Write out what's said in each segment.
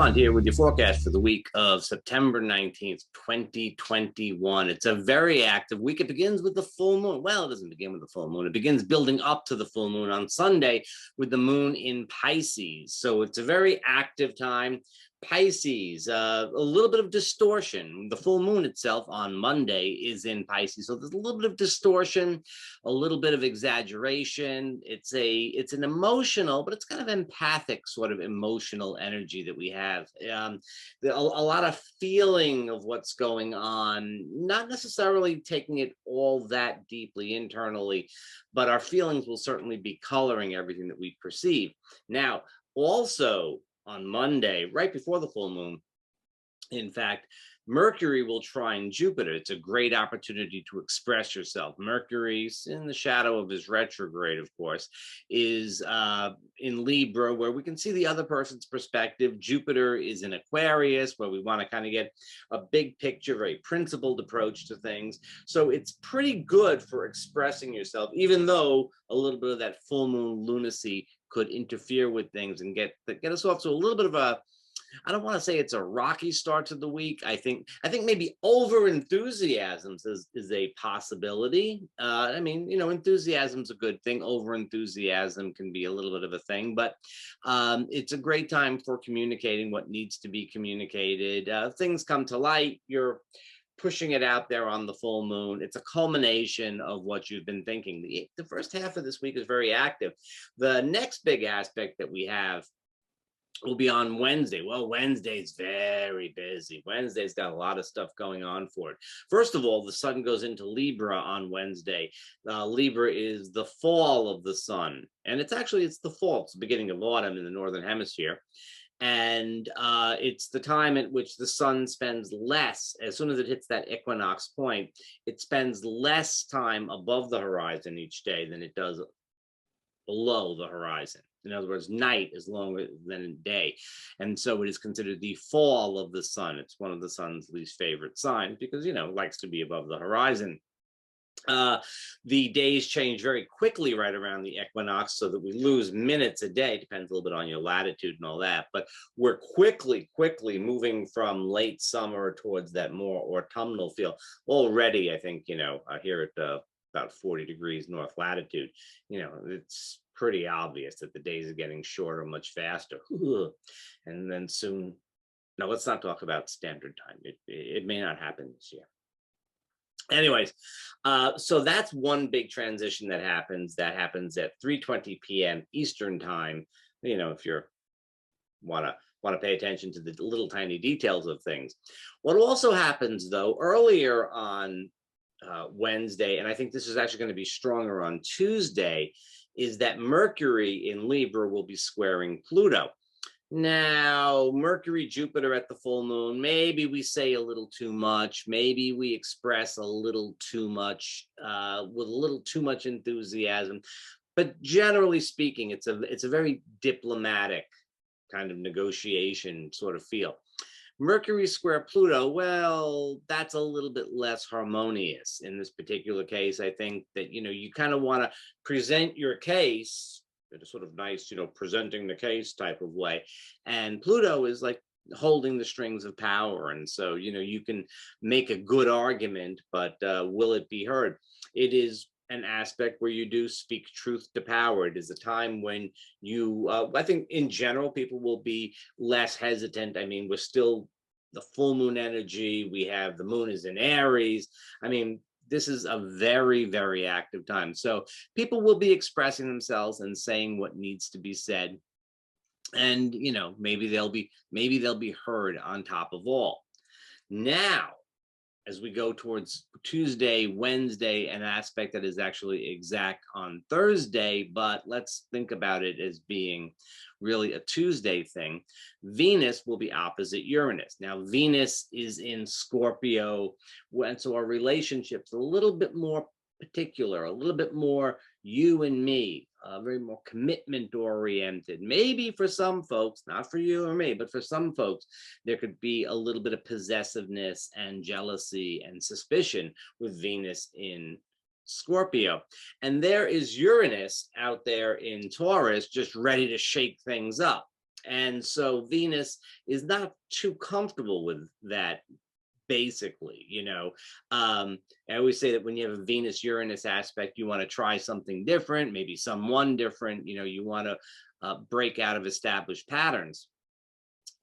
Armand here with your forecast for the week of September 19th, 2021. It's a very active week. It begins with the full moon. Well, it doesn't begin with the full moon. It begins building up to the full moon on Sunday with the moon in Pisces. So it's a very active time. Pisces, a little bit of distortion. The full moon itself on Monday is in Pisces, so there's a little bit of distortion, a little bit of exaggeration. It's an emotional, but it's kind of empathic sort of emotional energy that we have. A lot of feeling of what's going on, not necessarily taking it all that deeply internally, but our feelings will certainly be coloring everything that we perceive. Now, also, on Monday, right before the full moon, in fact, Mercury will trine Jupiter. It's a great opportunity to express yourself. Mercury, in the shadow of his retrograde, of course, is in Libra, where we can see the other person's perspective. Jupiter is in Aquarius, where we want to kind of get a big picture, very principled approach to things. So it's pretty good for expressing yourself, even though a little bit of that full moon lunacy could interfere with things and get us off to a little bit of a, I don't want to say it's a rocky start to the week. I think maybe over enthusiasm is a possibility. I mean, you know, enthusiasm's a good thing. Over enthusiasm can be a little bit of a thing, but it's a great time for communicating what needs to be communicated. Things come to light. You're pushing it out there on the full moon. It's a culmination of what you've been thinking. The first half of this week is very active. The next big aspect that we have will be on Wednesday. Well, Wednesday's very busy. Wednesday's got a lot of stuff going on for it. First of all, the sun goes into Libra on Wednesday. Libra is the fall of the sun. And it's the fall. It's the beginning of autumn in the Northern Hemisphere. And it's the time at which the sun spends less, as soon as it hits that equinox point, it spends less time above the horizon each day than it does below the horizon. In other words, night is longer than day. And so it is considered the fall of the sun. It's one of the sun's least favorite signs because, you know, it likes to be above the horizon. The days change very quickly right around the equinox, so that we lose minutes a day. Depends a little bit on your latitude and all that, but we're quickly moving from late summer towards that more autumnal feel. Already, I think, you know, here at about 40 degrees north latitude, you know, it's pretty obvious that the days are getting shorter much faster. And then soon, no, let's not talk about standard time. It may not happen this year. Anyways, so that's one big transition that happens at 3:20 p.m. Eastern time. You know, if you're want to pay attention to the little tiny details of things. What also happens though earlier on Wednesday, and I think this is actually going to be stronger on Tuesday, is that Mercury in Libra will be squaring Pluto. Now, Mercury, Jupiter at the full moon, maybe we say a little too much, maybe we express a little too much, with a little too much enthusiasm, but generally speaking, it's a very diplomatic kind of negotiation sort of feel. Mercury square Pluto, well, that's a little bit less harmonious in this particular case. I think that, you know, you kind of want to present your case in a sort of nice, you know, presenting the case type of way. And Pluto is like holding the strings of power. And so, you know, you can make a good argument, but will it be heard? It is an aspect where you do speak truth to power. It is a time when you, I think in general, people will be less hesitant. I mean, we're still the full moon energy. We have the moon is in Aries. I mean, this is a very, very active time. So people will be expressing themselves and saying what needs to be said. And, you know, maybe they'll be heard on top of all. Now, as we go towards Tuesday, Wednesday, an aspect that is actually exact on Thursday, but let's think about it as being really a Tuesday thing. Venus will be opposite Uranus. Now, Venus is in Scorpio, and so our relationship's a little bit more particular, a little bit more you and me, very more commitment oriented. Maybe for some folks, not for you or me, but for some folks, there could be a little bit of possessiveness and jealousy and suspicion with Venus in Scorpio. And there is Uranus out there in Taurus, just ready to shake things up. And so Venus is not too comfortable with that, basically. I always say that when you have a Venus Uranus aspect, you want to try something different, maybe someone different. You want to break out of established patterns.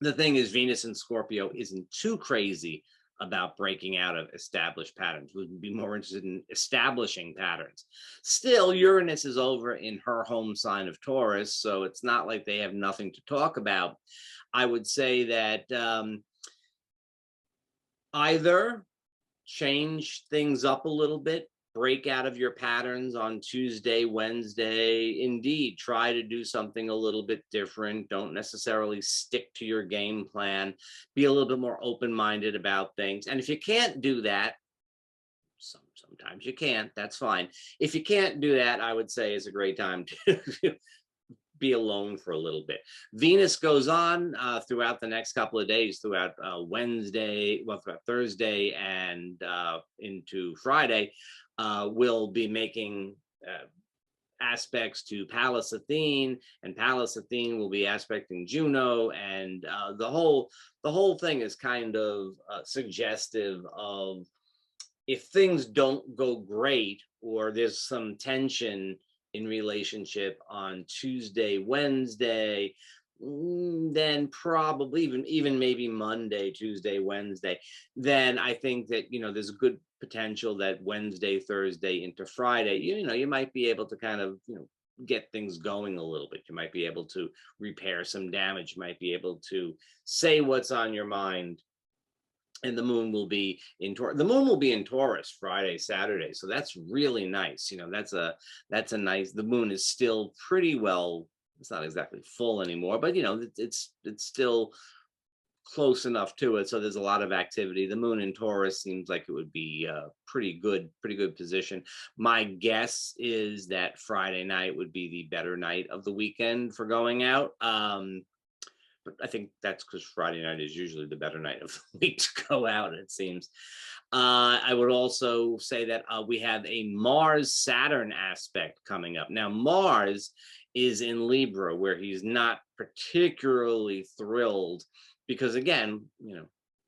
The thing is, Venus in Scorpio isn't too crazy about breaking out of established patterns. Would be more interested in establishing patterns. Still, Uranus is over in her home sign of Taurus, so it's not like they have nothing to talk about. I would say that either change things up a little bit, break out of your patterns on Tuesday, Wednesday. Indeed, try to do something a little bit different. Don't necessarily stick to your game plan. Be a little bit more open-minded about things. And if you can't do that, sometimes you can't, that's fine. If you can't do that, I would say is a great time to be alone for a little bit. Venus goes on throughout the next couple of days, throughout Wednesday, well, throughout Thursday and into Friday. Will be making aspects to Pallas Athene, and Pallas Athene will be aspecting Juno, and the whole thing is kind of suggestive of, if things don't go great or there's some tension in relationship on Tuesday, Wednesday, then probably even maybe Monday, Tuesday, Wednesday, then I think that, there's a good potential that Wednesday, Thursday into Friday, you might be able to kind of, get things going a little bit. You might be able to repair some damage. You might be able to say what's on your mind. And the moon will be in Taurus. The moon will be in Taurus Friday, Saturday. So that's really nice. That's a nice, the moon is still pretty well, it's not exactly full anymore, but it's still close enough to it. So there's a lot of activity. The moon in Taurus seems like it would be pretty good position. My guess is that Friday night would be the better night of the weekend for going out. But I think that's because Friday night is usually the better night of the week to go out, it seems. I would also say that we have a Mars-Saturn aspect coming up. Now, Mars is in Libra, where he's not particularly thrilled because, again,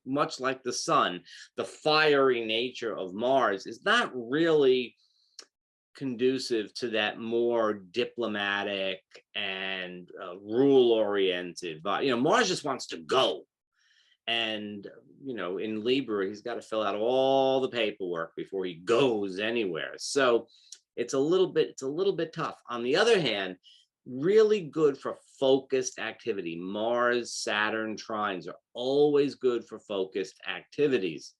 much like the sun, the fiery nature of Mars is not really conducive to that more diplomatic and rule-oriented. Mars just wants to go, and in Libra, he's got to fill out all the paperwork before he goes anywhere. So it's a little bit tough. On the other hand, really good for focused activity. Mars, Saturn trines are always good for focused activities,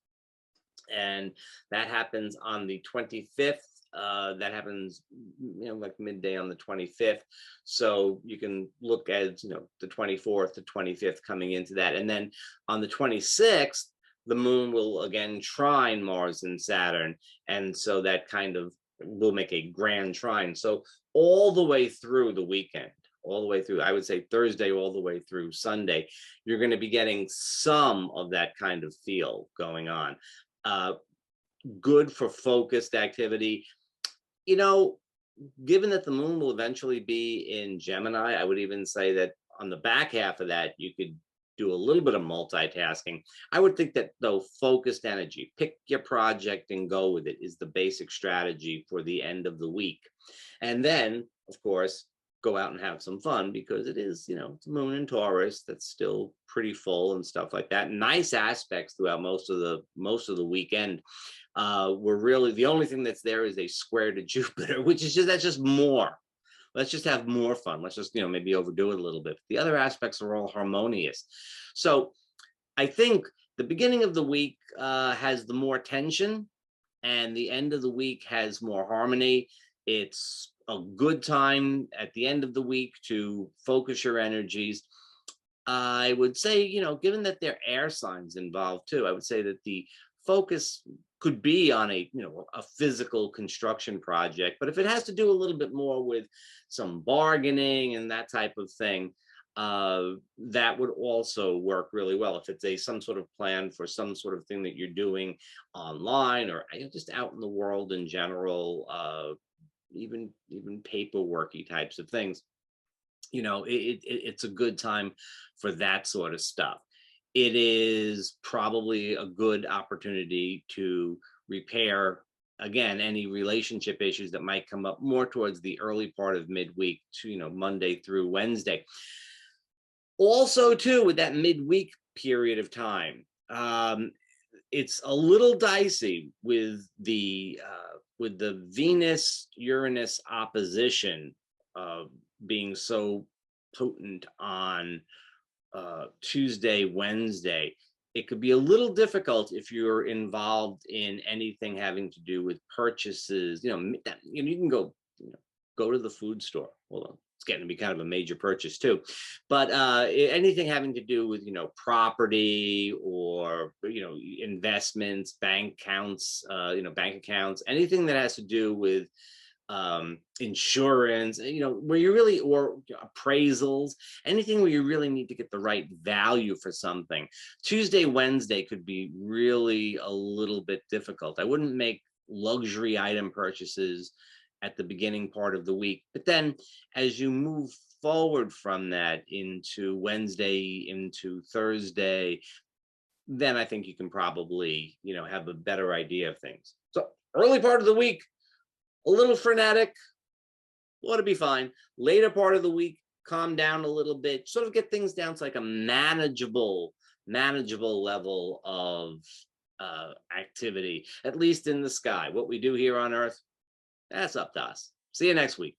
and that happens on the 25th. That happens, like midday on the 25th. So you can look at, the 24th to 25th coming into that. And then on the 26th, the moon will again trine Mars and Saturn. And so that kind of will make a grand trine. So all the way through the weekend, all the way through, I would say Thursday, all the way through Sunday, you're going to be getting some of that kind of feel going on. Good for focused activity. Given that the moon will eventually be in Gemini, I would even say that on the back half of that, you could do a little bit of multitasking. I would think that, though, focused energy, pick your project and go with it, is the basic strategy for the end of the week. And then, of course, go out and have some fun, because it is, it's moon in Taurus that's still pretty full and stuff like that. Nice aspects throughout most of the weekend. We're really, the only thing that's there is a square to Jupiter, which is that's just more. Let's just have more fun. Let's just, maybe overdo it a little bit. The other aspects are all harmonious. So I think the beginning of the week has the more tension, and the end of the week has more harmony. It's a good time at the end of the week to focus your energies. I would say, given that there are air signs involved too, I would say that the focus could be on a physical construction project. But if it has to do a little bit more with some bargaining and that type of thing, that would also work really well. If it's some sort of plan for some sort of thing that you're doing online, or just out in the world in general, even paperworky types of things. it's a good time for that sort of stuff. It is probably a good opportunity to repair, again, any relationship issues that might come up more towards the early part of midweek to, Monday through Wednesday. Also, too, with that midweek period of time, it's a little dicey with the Venus Uranus opposition being so potent on Tuesday, Wednesday. It could be a little difficult if you're involved in anything having to do with purchases. You can go to the food store. Well, it's getting to be kind of a major purchase too, but anything having to do with property or investments, bank accounts, anything that has to do with insurance, where you really, or appraisals, anything where you really need to get the right value for something. Tuesday, Wednesday could be really a little bit difficult. I wouldn't make luxury item purchases at the beginning part of the week, but then as you move forward from that into Wednesday, into Thursday, then I think you can probably, have a better idea of things. So early part of the week, a little frenetic, ought to be fine. Later part of the week, calm down a little bit, sort of get things down to like a manageable level of activity, at least in the sky. What we do here on Earth, that's up to us. See you next week.